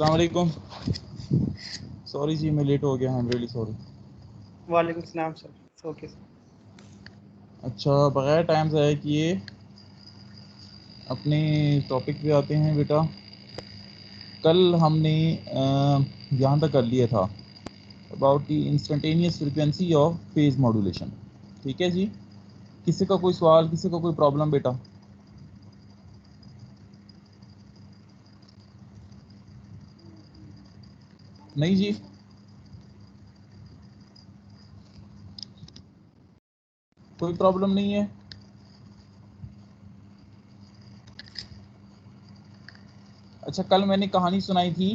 अस्सलाम वालेकुम। सॉरी जी, मैं लेट हो गया। I am really sorry. वालेकुम सलाम सर। Okay sir. अच्छा, बगैर टाइम ज़ाया किए अपने टॉपिक पे आते हैं बेटा। कल हमने यहाँ तक कर लिया था about the instantaneous frequency of phase modulation. ठीक है जी। किसी का कोई सवाल, किसी का कोई प्रॉब्लम बेटा? नहीं जी। कोई प्रॉब्लम नहीं है। अच्छा, कल मैंने कहानी सुनाई थी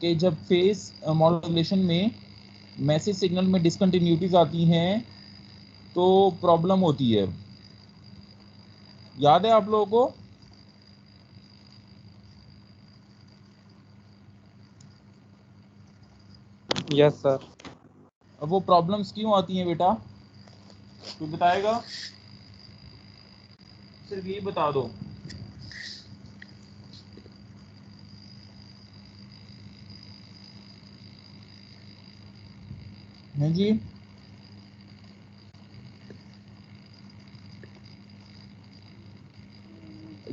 कि जब फेज मॉड्यूलेशन में मैसेज सिग्नल में डिसकंटिन्यूटीज आती हैं तो प्रॉब्लम होती है। याद है आप लोगों को? Yes sir. अब वो प्रॉब्लम्स क्यों आती हैं बेटा? तू बताएगा? सिर्फ ये बता दो। हैं जी?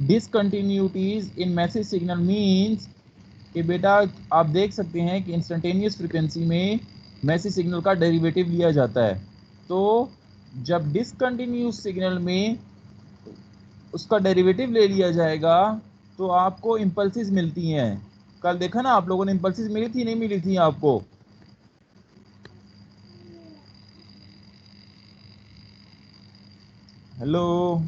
डिसकंटिन्यूटीज इन मैसेज सिग्नल मींस कि बेटा आप देख सकते हैं कि इंस्टेंटेनियस फ्रीक्वेंसी में मैसेज सिग्नल का डेरिवेटिव लिया जाता है। तो जब डिसकंटिन्यूस सिग्नल में उसका डेरिवेटिव ले लिया जाएगा तो आपको इंपल्सेस मिलती हैं। कल देखा ना आप लोगों ने, इंपल्सेस मिली थी नहीं मिली थी आपको? हेलो,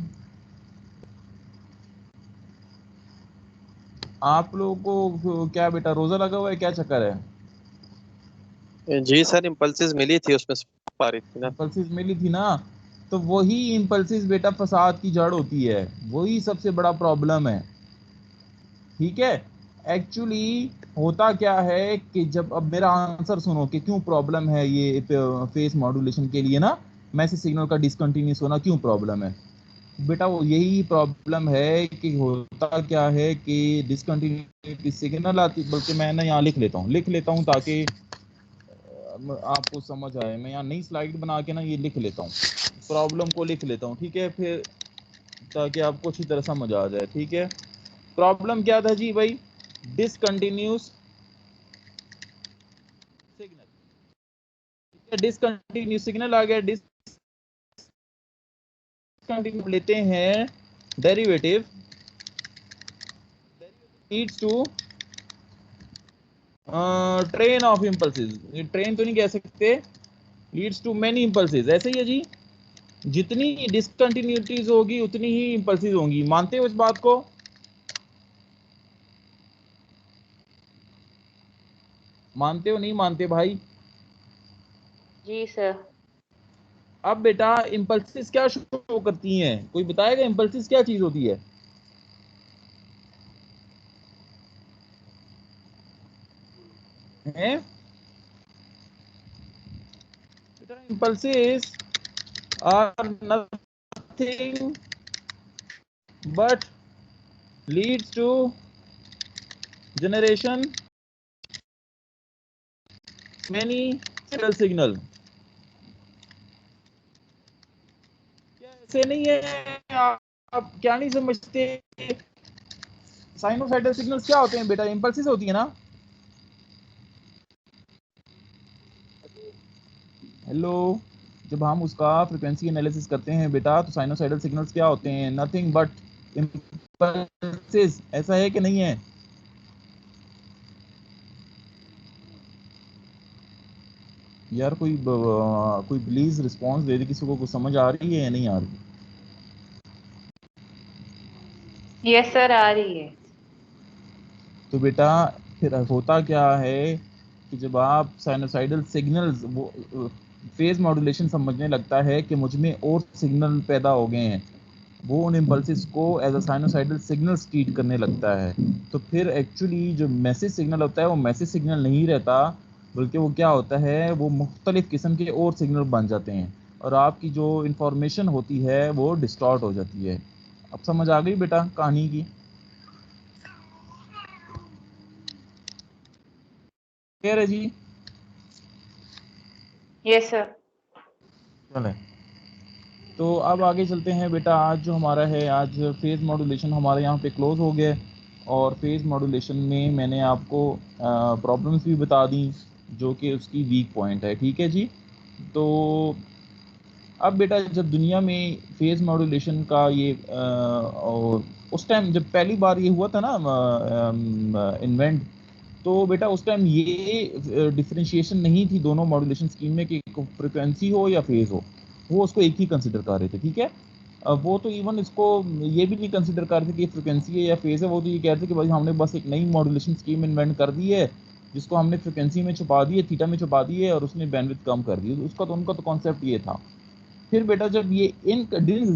आप लोगों को क्या बेटा रोजा लगा हुआ है, क्या चक्कर है? जी सर, इम्पल्सिस मिली थी, उसमें आ रही थी ना। इंपल्सिस मिली थी ना, तो वही इंपल्सिस बेटा फसाद की जड़ होती है, वही सबसे बड़ा प्रॉब्लम है। ठीक है। एक्चुअली होता क्या है कि जब, अब मेरा आंसर सुनो कि क्यों प्रॉब्लम है ये फेस मॉड्यूलेशन के लिए ना, मैसेज सिग्नल का डिसकंटिन्यूस होना क्यों प्रॉब्लम है बेटा? वो यही प्रॉब्लम है कि होता क्या है कि डिसकंटिन्यूटी सिग्नल आती, बल्कि मैं ना यहाँ लिख लेता हूँ ताकि आपको समझ आए। मैं यहाँ नई स्लाइड बना के ना ये लिख लेता हूँ, प्रॉब्लम को लिख लेता हूँ। ठीक है, फिर ताकि आपको अच्छी तरह समझ आ जाए। ठीक है, प्रॉब्लम क्या था जी भाई? Discontinuous signal. डिसकंटिन्यूस सिग्नल आ गया। डिसकंटिन्यूस लेते हैं derivative leads to train of impulses. ये ट्रेन तो नहीं कह सकते, लीड्स टू मेनी इम्पल्सेस। ऐसे ही है जी, जितनी डिसकंटिन्यूटीज होगी उतनी ही इम्पल्सेस होंगी। मानते हो इस बात को? मानते हो नहीं मानते भाई? जी सर। अब बेटा इम्पल्सेस क्या शो करती हैं? कोई बताएगा इम्पल्सेस क्या चीज होती है? हैं बेटा? Impulses are nothing but leads to generation many signal. ऐसे नहीं है? आप क्या नहीं समझते? साइनोसाइडल सिग्नल्स क्या होते हैं बेटा? इंपल्सेस होती है ना। हेलो, जब हम उसका फ्रीक्वेंसी एनालिसिस करते हैं बेटा तो साइनोसाइडल सिग्नल्स क्या होते हैं? Nothing but impulses. ऐसा है कि नहीं है? यार कोई प्लीज रिस्पांस दे दे, किसी को कुछ समझ आ रही है या नहीं आ रही? यस सर, आ रही है। तो बेटा फिर होता क्या है कि जब आप साइनोसाइडल सिग्नल्स, वो फेज मॉड्यूलेशन समझने लगता है कि मुझ में और सिग्नल पैदा हो गए हैं, वो उन इम्पल्सिस को as a sinusoidal signals treat करने लगता है। तो फिर एक्चुअली जो मैसेज सिग्नल होता है वो मैसेज सिग्नल नहीं रहता, बल्कि वो क्या होता है, वो मुख्तलिफ किस्म के और सिग्नल बन जाते हैं और आपकी जो इंफॉर्मेशन होती है वो डिस्टॉर्ट हो जाती है। अब समझ आ गई बेटा कहानी की? क्लियर है जी? Yes sir. चलें, तो अब आगे चलते हैं बेटा। आज जो हमारा है, आज फेज़ मॉड्यूलेशन हमारे यहाँ पे क्लोज हो गया। और फेज़ मॉड्यूलेशन में मैंने आपको प्रॉब्लम्स भी बता दी जो कि उसकी वीक पॉइंट है। ठीक है जी? तो अब बेटा जब दुनिया में फेज़ मॉड्यूलेशन का ये और उस टाइम जब पहली बार ये हुआ था ना इन्वेंट, तो बेटा उस टाइम ये डिफरेंशिएशन नहीं थी दोनों मॉड्यूलेशन स्कीम में कि फ्रिक्वेंसी हो या फेज़ हो, वो उसको एक ही कंसिडर कर रहे थे। ठीक है? वो तो इवन इसको ये भी नहीं कंसिडर कर रहे थे कि फ्रिक्वेंसी है या फेज़ है, वो तो ये कहते थे कि भाई हमने बस एक नई मॉड्यूलेशन स्कीम इन्वेंट कर दी है जिसको हमने फ्रिक्वेंसी में छुपा दी है, थीटा में छुपा दी है और उसने बैंडविड्थ कम कर दी। उसका तो उनका तो कॉन्सेप्ट ये था। फिर बेटा जब ये इन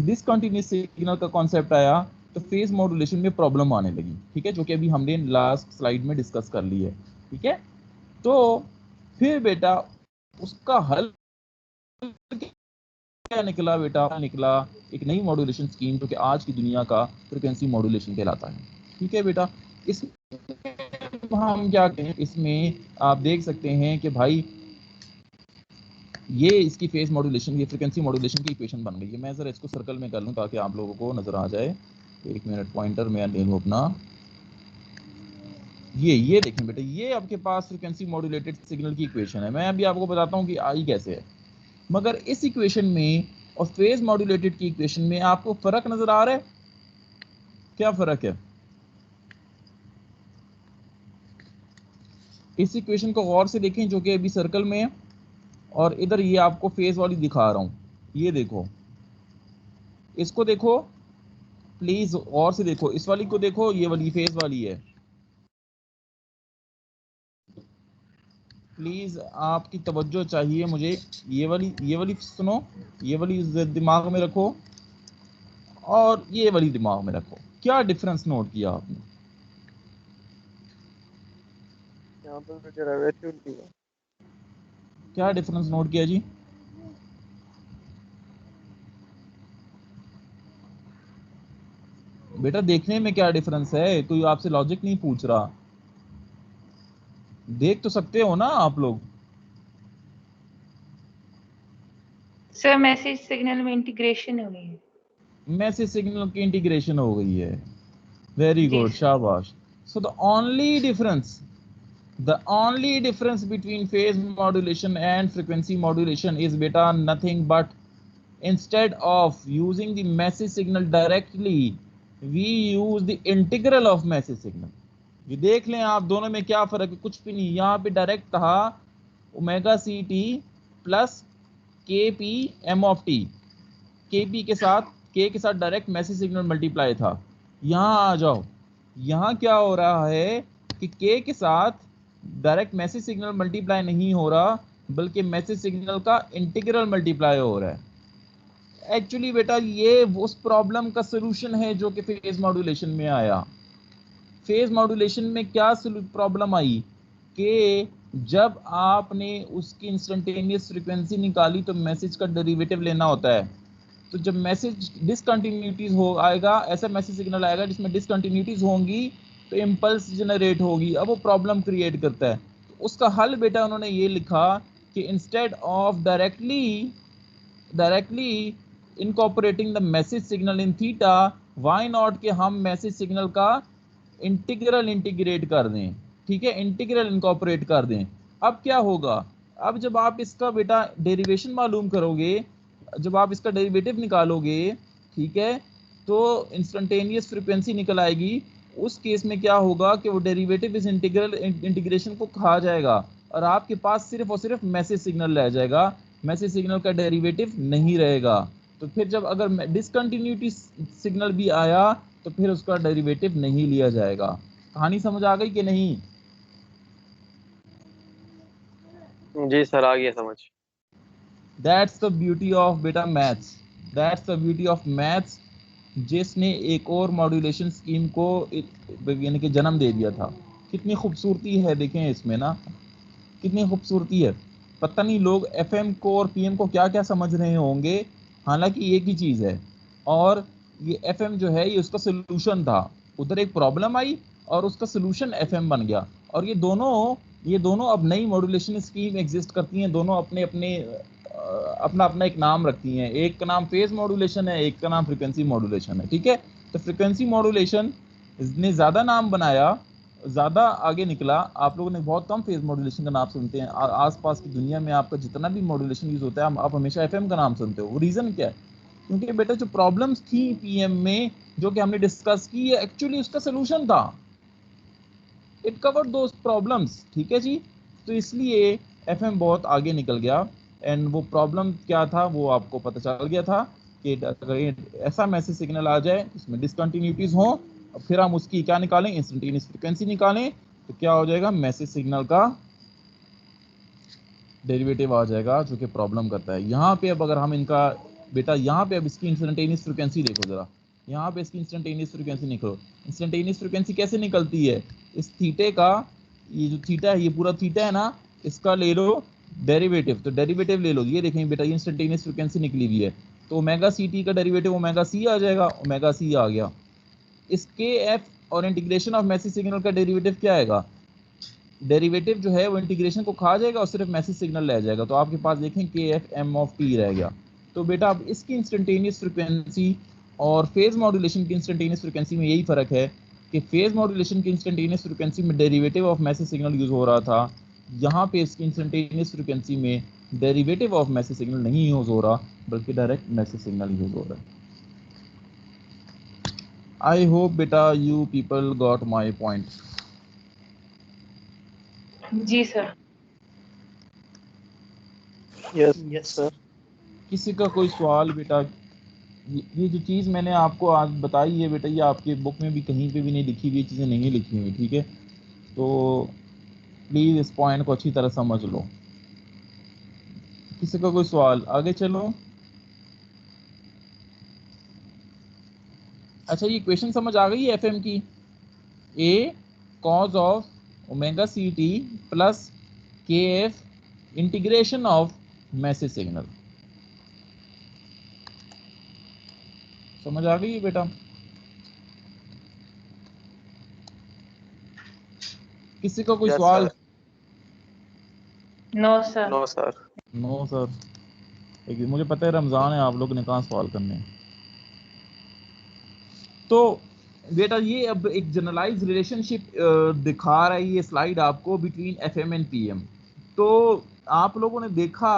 डिसकंटिन्यूअस सिग्नल का कॉन्सेप्ट आया तो फेज मॉड्यूलेशन में प्रॉब्लम आने लगी। ठीक है? जो कि अभी हमने लास्ट स्लाइड में डिस्कस कर ली है। ठीक है? तो फिर बेटा उसका हल क्या निकला बेटा? निकला एक नई मॉड्यूलेशन स्कीम जो कि आज की दुनिया का फ्रीक्वेंसी मॉड्यूलेशन कहलाता है। ठीक है बेटा? इसमें हम क्या कहें, इसमें आप देख सकते हैं कि भाई ये इसकी फेज मॉड्यूलेशन, ये फ्रीक्वेंसी मॉड्यूलेशन की इक्वेशन बन गई है। मैं जरा इसको सर्कल में कर लूं ताकि आप लोगों को नजर आ जाए। एक मिनट, पॉइंटर मैं ले लूं अपना। ये देखें बेटा, ये आपके पास फ्रीक्वेंसी मॉड्यूलेटेड सिग्नल की इक्वेशन है। मैं अभी आपको बताता हूं कि आई कैसे है। मगर इस इक्वेशन में और फेज मॉड्यूलेटेड की इक्वेशन में आपको फर्क नजर आ रहा है? क्या फर्क है? इस इक्वेशन को गौर से देखें जो कि अभी सर्कल में है, और इधर ये आपको फेज वाली दिखा रहा हूं। ये देखो, इसको देखो प्लीज, और से देखो, इस वाली को देखो, ये वाली फेज वाली है। प्लीज आपकी तवज्जो चाहिए मुझे। ये वाली सुनो, ये वाली दिमाग में रखो और ये वाली दिमाग में रखो। क्या डिफरेंस नोट किया आपने? यहाँ पर डेरिवेटिव दिया। क्या डिफरेंस नोट किया जी? बेटा देखने में क्या डिफरेंस है? कोई आपसे लॉजिक नहीं पूछ रहा, देख तो सकते हो ना आप लोग। सर मैसेज सिग्नल में इंटीग्रेशन हो गई है। मैसेज सिग्नल की इंटीग्रेशन हो गई है। वेरी जी गुड, सर। शाबाश। सो the only difference between phase modulation and frequency modulation is beta nothing but instead of using the message signal directly, we use the integral of message signal. ये देख लें आप, दोनों में क्या फर्क है? कुछ भी नहीं। यहाँ पे डायरेक्ट था ओमेगा सी टी प्लस के पी एम ऑफ टी, के पी के साथ, के साथ डायरेक्ट मैसेज सिग्नल मल्टीप्लाई था। यहाँ आ जाओ, यहाँ क्या हो रहा है कि के साथ डायरेक्ट मैसेज सिग्नल मल्टीप्लाई नहीं हो रहा, बल्कि मैसेज सिग्नल का इंटीग्रल मल्टीप्लाई हो रहा है। एक्चुअली बेटा ये उस प्रॉब्लम का सोल्यूशन है जो कि फेज मॉड्यूलेशन में आया। फेज मॉड्यूलेशन में क्या प्रॉब्लम आई कि जब आपने उसकी इंस्टेंटेनियस फ्रीक्वेंसी निकाली तो मैसेज का डेरिवेटिव लेना होता है। तो जब मैसेज डिसकंटिन्यूटीज हो आएगा, ऐसा मैसेज सिग्नल आएगा जिसमें डिसकंटिन्यूटीज होंगी तो इम्पल्स जनरेट होगी। अब वो प्रॉब्लम क्रिएट करता है। तो उसका हल बेटा उन्होंने ये लिखा कि instead of directly incorporating the message signal in theta, why not कि हम मैसेज सिग्नल का इंटीग्रल इंटीग्रेट कर दें। ठीक है? इंटीग्रल इनकॉर्पोरेट कर दें। अब क्या होगा? अब जब आप इसका बेटा डेरिवेशन मालूम करोगे, जब आप इसका डेरिवेटिव निकालोगे, ठीक है, तो इंस्टेंटेनियस फ्रीक्वेंसी निकल आएगी। उस केस में क्या होगा कि वो डेरिवेटिव इस इंटीग्रेशन को खा जाएगा और आपके पास सिर्फ और सिर्फ मैसेज सिग्नल रह जाएगा, मैसेज सिग्नल का डेरिवेटिव नहीं रहेगा। तो फिर जब अगर डिसकंटिन्यूटी सिग्नल भी आया तो फिर उसका डेरिवेटिव नहीं लिया जाएगा। कहानी समझ आ गई कि नहीं? जी सर, आ गया समझ। दैट्स द ब्यूटी ऑफ बेटा maths, that's the beauty of maths, जिसने एक और मॉड्यूलेशन स्कीम को यानी कि जन्म दे दिया था। कितनी खूबसूरती है देखें इसमें ना, कितनी खूबसूरती है। पता नहीं लोग एफएम को और पीएम को क्या क्या समझ रहे होंगे, हालांकि एक ही चीज़ है। और ये एफएम जो है ये उसका सोल्यूशन था। उधर एक प्रॉब्लम आई और उसका सोल्यूशन एफएम बन गया। और ये दोनों ये दोनों अब नई मॉड्यूलेशन स्कीम एग्जिस्ट करती हैं, दोनों अपने अपने अपना अपना एक नाम रखती हैं। एक का नाम फेज मॉड्यूलेशन है, एक का नाम फ्रीक्वेंसी मॉड्यूलेशन है, ठीक है। तो फ्रीक्वेंसी मॉड्यूलेशन ने ज़्यादा नाम बनाया, ज़्यादा आगे निकला। आप लोगों ने बहुत कम फेज मॉड्यूलेशन का नाम सुनते हैं। आसपास की दुनिया में आपका जितना भी मॉड्यूलेशन यूज़ होता है आप हमेशा एफएम का नाम सुनते हो। वो रीज़न क्या है? क्योंकि बेटा जो प्रॉब्लम्स थी पीएम में जो कि हमने डिस्कस की है, एक्चुअली उसका सोल्यूशन था, इट कवर्ड दोस प्रॉब्लम्स, ठीक है जी। तो इसलिए एफएम बहुत आगे निकल गया। एंड वो प्रॉब्लम क्या था वो आपको पता चल गया था कि अगर ऐसा मैसेज सिग्नल आ जाए इसमें डिसकंटिन्यूटीज हो, फिर हम उसकी क्या निकालें, इंस्टेंटेनियस फ्रीक्वेंसी निकालें, तो क्या हो जाएगा, मैसेज सिग्नल का डेरिवेटिव आ जाएगा जो कि प्रॉब्लम करता है। यहाँ पे अब अगर हम इनका बेटा यहाँ पे अब इसकी इंस्टेंटेनियस फ्रीक्वेंसी देखो जरा, यहाँ पे इसकी इंस्टेंटेनियस फ्रीक्वेंसी निकलो। इंस्टेंटेनियस फ्रीक्वेंसी कैसे निकलती है? इस थीटे का, ये जो थीटा है, ये पूरा थीटा है ना, इसका ले लो डेरिवेटिव। तो डेरिवेटिव ले लो, ये देखेंगे बेटा ये इंस्टेंटेनियस फ्रीक्वेंसी निकली हुई है। तो ओमेगा सी टी का डेरिवेटिव ओमेगा सी आ जाएगा, ओमेगा सी आ गया। इसके एफ और इंटीग्रेशन ऑफ मैसेज सिग्नल का डेरिवेटिव क्या आएगा? डेरिवेटिव जो है वो इंटीग्रेशन को खा जाएगा और सिर्फ मैसेज सिग्नल रह जाएगा। तो आपके पास देखें के एफ एम ऑफ टी रह गया। तो बेटा अब इसकी इंस्टेंटेनियस फ्रीक्वेंसी और फेज मॉड्यूलेशन की इंस्टेंटेनियस फ्रीक्वेंसी में यही फर्क है कि फेज मॉड्यूलेशन की इंस्टेंटेनियस फ्रीक्वेंसी में derivative of message signal use हो रहा था, यहाँ पे इसकी इंस्टेंटेनियस फ्रीक्वेंसी में डेरिवेटिव ऑफ मैसेज सिग्नल नहीं यूज हो रहा बल्कि डायरेक्ट मैसेज सिग्नल यूज हो रहा है। आई होप बेटा you people got my point. जी सर। Yes sir. किसी का कोई सवाल बेटा? ये जो चीज़ मैंने आपको आज बताई है बेटा, ये आपके बुक में भी कहीं पे भी नहीं लिखी हुई, चीज़ें नहीं लिखी हुई, ठीक है। तो प्लीज़ इस पॉइंट को अच्छी तरह समझ लो। किसी का कोई सवाल? आगे चलो। अच्छा ये क्वेश्चन समझ आ गई है एफएम की? A cos of omega C T plus k f integration of message signal, समझ आ गई है बेटा? किसी का कोई सवाल? No sir. No sir. No sir. लेकिन मुझे पता है रमज़ान है, आप लोग ने कहाँ सवाल करने हैं। तो बेटा ये अब एक जनरलाइज रिलेशनशिप दिखा रहा है ये स्लाइड आपको बिटवीन एफएम एंड पीएम। तो आप लोगों ने देखा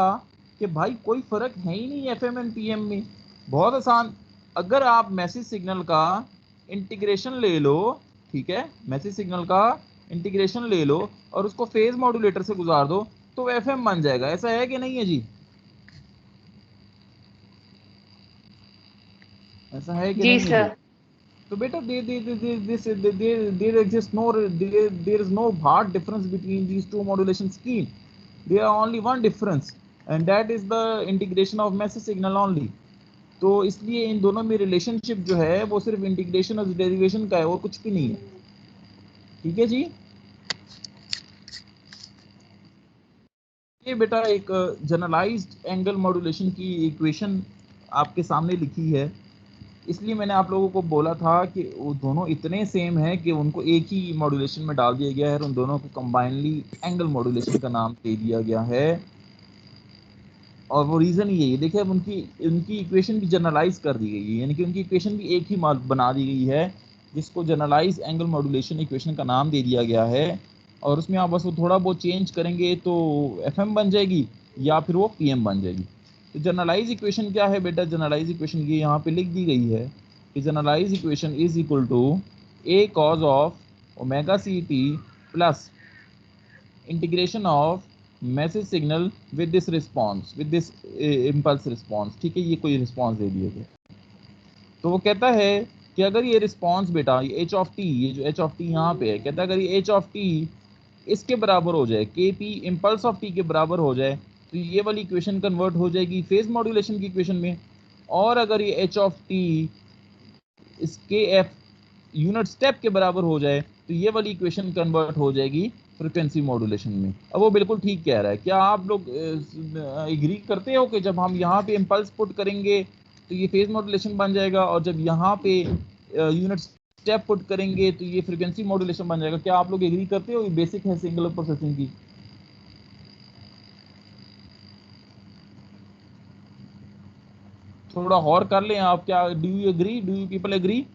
कि भाई कोई फ़र्क है ही नहीं एफएम एंड पीएम में। बहुत आसान, अगर आप मैसेज सिग्नल का इंटीग्रेशन ले लो, ठीक है, मैसेज सिग्नल का इंटीग्रेशन ले लो और उसको फेज मॉड्यूलेटर से गुजार दो तो एफएम बन जाएगा। ऐसा है कि नहीं है जी? ऐसा है कि जी नहीं है जी? सर। तो बेटा there exists no there is no hard difference between these two modulation scheme. There are only one difference and that is the integration of message signal only. तो इसलिए इन दोनों में रिलेशनशिप जो है वो सिर्फ इंटीग्रेशन और डेरिवेशन का है और कुछ भी नहीं है, ठीक है जी। ये बेटा एक जनरलाइज्ड एंगल मॉड्यूलेशन की इक्वेशन आपके सामने लिखी है। इसलिए मैंने आप लोगों को बोला था कि वो दोनों इतने सेम हैं कि उनको एक ही मॉड्यूलेशन में डाल दिया गया है और उन दोनों को कंबाइनली एंगल मॉड्यूलेशन का नाम दे दिया गया है। और वो रीज़न ये है, देखिए अब उनकी इक्वेशन भी जनरलाइज कर दी गई है, यानी कि उनकी इक्वेशन भी एक ही बना दी गई है जिसको जनरलाइज एंगल मॉड्यूलेशन इक्वेशन का नाम दे दिया गया है। और उसमें आप बस वो थोड़ा बहुत चेंज करेंगे तो एफएम बन जाएगी या फिर वो पीएम बन जाएगी। तो जनरलाइज इक्वेशन क्या है बेटा? जनरलाइज इक्वेशन ये यहाँ पे लिख दी गई है कि generalize equation is equal to a cos of omega C T plus integration of message signal with this response, with this impulse response, ठीक है। ये कोई रिस्पॉन्स दे दिया गया तो वो कहता है कि अगर ये रिस्पॉन्स बेटा ये एच ऑफ टी, ये जो एच ऑफ टी यहाँ पे है, कहता है अगर ये एच ऑफ टी इसके बराबर हो जाए, के पी इम्पल्स ऑफ टी के बराबर हो जाए तो ये वाली इक्वेशन कन्वर्ट हो जाएगी फेज मॉड्यूलेशन की इक्वेशन में। और अगर ये एच ऑफ टी इसके एफ यूनिट स्टेप के बराबर हो जाए तो ये वाली इक्वेशन कन्वर्ट हो जाएगी फ्रीक्वेंसी मॉड्यूलेशन में। अब वो बिल्कुल ठीक कह रहा है। क्या आप लोग एग्री करते हो कि जब हम यहाँ पे इम्पल्स पुट करेंगे तो ये फेज मॉड्यूलेशन बन जाएगा और जब यहाँ पे यूनिट स्टेप पुट करेंगे तो ये फ्रीक्वेंसी मॉड्यूलेशन बन जाएगा। क्या आप लोग एग्री करते हो? ये बेसिक है सिंगुलर प्रोसेसिंग की। थोड़ा और कर लें आप, क्या do you agree, do you people agree?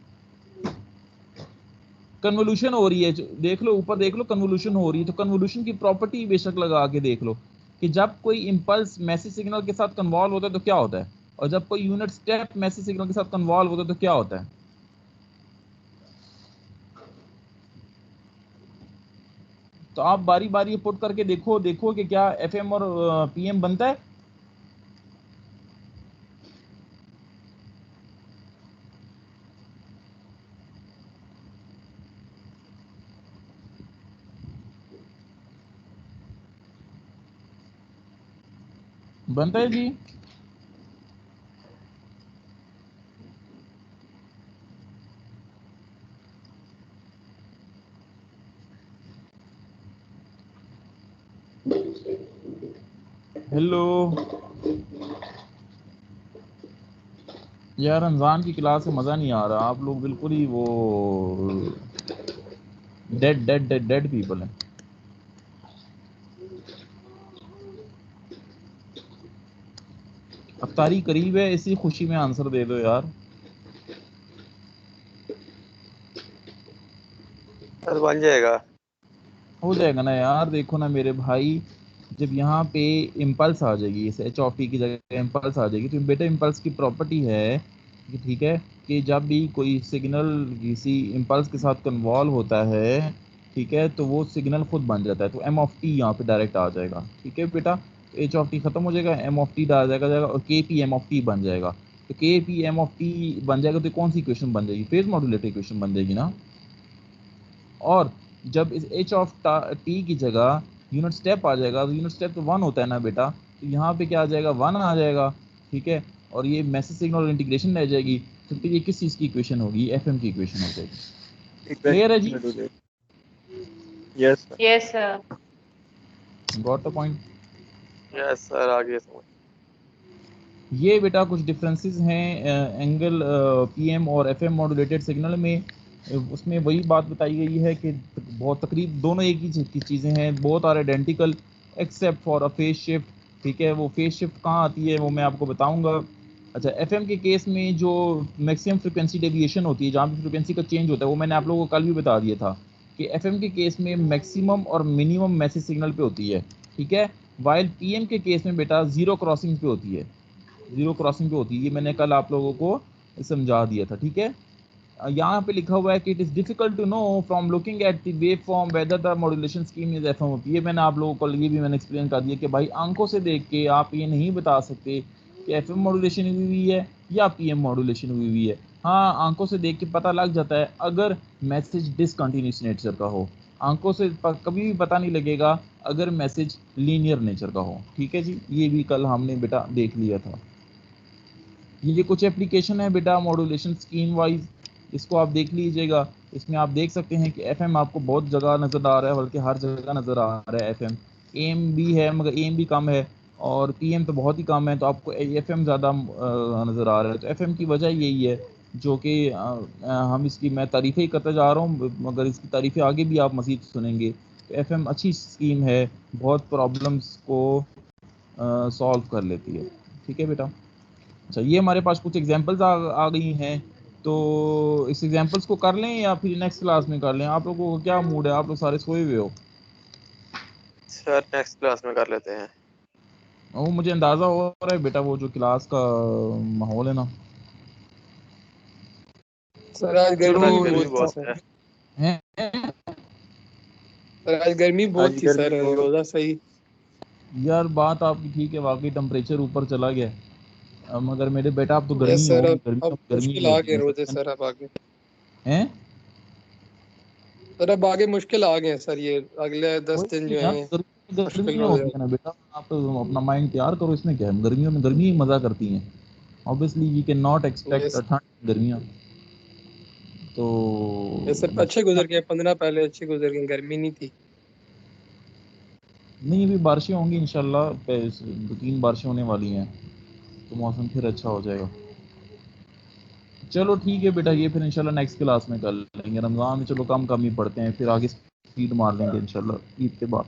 Convolution हो रही है, देख लो ऊपर देख लो, कन्वोल्यूशन हो रही है। तो कन्वोल्यूशन की प्रॉपर्टी बेशक लगा के देख लो कि जब कोई इंपल्स मैसेज सिग्नल के साथ कन्वॉल्व होता है तो क्या होता है, और जब कोई यूनिट स्टेप मैसेज सिग्नल के साथ कन्वॉल्व होता है तो क्या होता है। तो आप बारी बारी पुट करके देखो देखो कि क्या एफएम और पीएम बनता है। बनता है जी। हेलो यार, रमजान की क्लास में मजा नहीं आ रहा, आप लोग बिल्कुल ही वो dead dead dead dead people हैं। अफ्तारी करीब है, इसी खुशी में आंसर दे दो यार। सर बन जाएगा। हो जाएगा ना यार, देखो ना मेरे भाई, जब यहाँ पे इम्पल्स आ जाएगी, इस एच ऑफ टी की जगह इम्पल्स आ जाएगी, तो बेटा इम्पल्स की प्रॉपर्टी है कि ठीक है कि जब भी कोई सिग्नल किसी इम्पल्स के साथ कन्वॉल्व होता है, ठीक है, तो वो सिग्नल खुद बन जाता है। तो एम ऑफ टी यहाँ पे डायरेक्ट आ जाएगा, ठीक है बेटा। तो एच ऑफ टी खत्म हो जाएगा, एम ऑफ टी आ जाएगा और के पी एम ऑफ टी बन जाएगा। तो के पी एम ऑफ टी बन जाएगा तो कौन सी इक्वेशन बन जाएगी? फेज मॉड्यूलेटर इक्वेशन बन जाएगी ना। और जब इस एच ऑफ टी की जगह यूनिट स्टेप आ जाएगा, तो यूनिट स्टेप तो 1 होता है ना बेटा, तो यहाँ पे क्या आ जाएगा? 1 आ जाएगा, ठीक है। और ये मैसेज सिग्नल इंटीग्रेशन रह जाएगी, तो फिर ये किस चीज़ की इक्वेशन होगी? एफएम की इक्वेशन हो जाएगी। क्लियर है जी? Yes sir. Yes, sir. Got the point. Yes sir, आगे समझ। ये बेटा कुछ डिफरेंसेस हैं एंगल पीएम और एफएम मॉड्यूलेटेड सिग्नल में। उसमें वही बात बताई गई है कि बहुत तकरीब दोनों एक ही की चीज़ें हैं, both are identical except for a phase shift, ठीक है। वो फेज शिफ्ट कहाँ आती है वो मैं आपको बताऊंगा। अच्छा, एफएम के केस में जो मैक्सिमम फ्रिक्वेंसी डेविएशन होती है, जहाँ पे फ्रिक्वेंसी का चेंज होता है, वो मैंने आप लोगों को कल भी बता दिया था कि एफएम के केस में मैक्सिमम और मिनिमम मैसेज सिग्नल पे होती है, ठीक है। वाइल पीएम के केस में बेटा जीरो क्रॉसिंग पे होती है, जीरो क्रॉसिंग पे होती है। ये मैंने कल आप लोगों को समझा दिया था, ठीक है। यहाँ पे लिखा हुआ है कि it is difficult to know from looking at the wave form whether the modulation scheme is FM. ये मैंने आप लोगों को ये भी मैंने एक्सप्लेन कर दिया कि भाई आंखों से देख के आप ये नहीं बता सकते कि एफएम मॉड्यूलेशन हुई है या पीएम मॉड्यूलेशन हुई है। हाँ, आंखों से देख के पता लग जाता है अगर मैसेज डिसकंटिन्यूस नेचर का हो। आंखों से कभी भी पता नहीं लगेगा अगर मैसेज लीनियर नेचर का हो, ठीक है जी। ये भी कल हमने बेटा देख लिया था। ये कुछ एप्लीकेशन है बेटा मॉड्यूलेशन स्कीम वाइज, इसको आप देख लीजिएगा। इसमें आप देख सकते हैं कि एफएम आपको बहुत जगह नज़र आ रहा है, बल्कि हर जगह नज़र आ रहा है एफएम। एम भी है मगर एम भी कम है, और पीएम तो बहुत ही कम है, तो आपको एफएम ज़्यादा नज़र आ रहा है। तो एफएम की वजह यही है जो कि हम इसकी मैं तारीफ़ें ही करता जा रहा हूँ, मगर इसकी तारीफ़ें आगे भी आप मज़ीद सुनेंगे। तो एफएम अच्छी स्कीम है, बहुत प्रॉब्लम्स को सॉल्व कर लेती है, ठीक है बेटा। अच्छा, ये हमारे पास कुछ एग्जांपल्स आ गई हैं, तो इस एग्जांपल्स को कर लें या फिर नेक्स्ट क्लास में कर लें? आप लोगों को क्या मूड है? आप लोग सारे सोए हुए हो? सर नेक्स्ट क्लास में कर लेते हैं। वो मुझे अंदाज़ा हो रहा है बेटा, वो जो क्लास का माहौल है ना। सर आज सर गर्मी आज भी गर्मी बहुत थी बहुत सर। है। हैं? सर आज गर्मी आज बहुत थी गर्मी सर, बहुत। रोजा सही। यार बात आपकी ठीक है, वाकई टेम्परेचर ऊपर चला गया है। मगर मेरे बेटा अब तो यस गर्मी सर, होगी, अब गर्मी ही मुश्किल आ होगी गए रोजे मतलब। सर, अब आगे। हैं? सर अब आगे मुश्किल आ गए हैं सर, ये अगले 10 दिन वही जो यार, हैं मुश्किल गर्मियाँ हो होती जाएगा। है ना बेटा, आप अपना माइंड तैयार करो। इसमें क्या है, गर्मियों में गर्मी ही मज़ा करती हैं। Obviously we can not expect yes ठंड गर्मियाँ, तो यस सर, अच्छे गुजर गए, 15 पहले अच्छे गुजर गए, गर्मी नहीं थी। नहीं, अभी बारिशें होंगी इंशाल्लाह, 2-3 बारिशें होने वाली हैं, तो मौसम फिर अच्छा हो जाएगा। चलो ठीक है बेटा, ये फिर इंशाल्लाह नेक्स्ट क्लास में कर लेंगे। रमज़ान में चलो कम कम ही पढ़ते हैं, फिर आगे स्पीड मार लेंगे इंशाल्लाह ईद के बाद।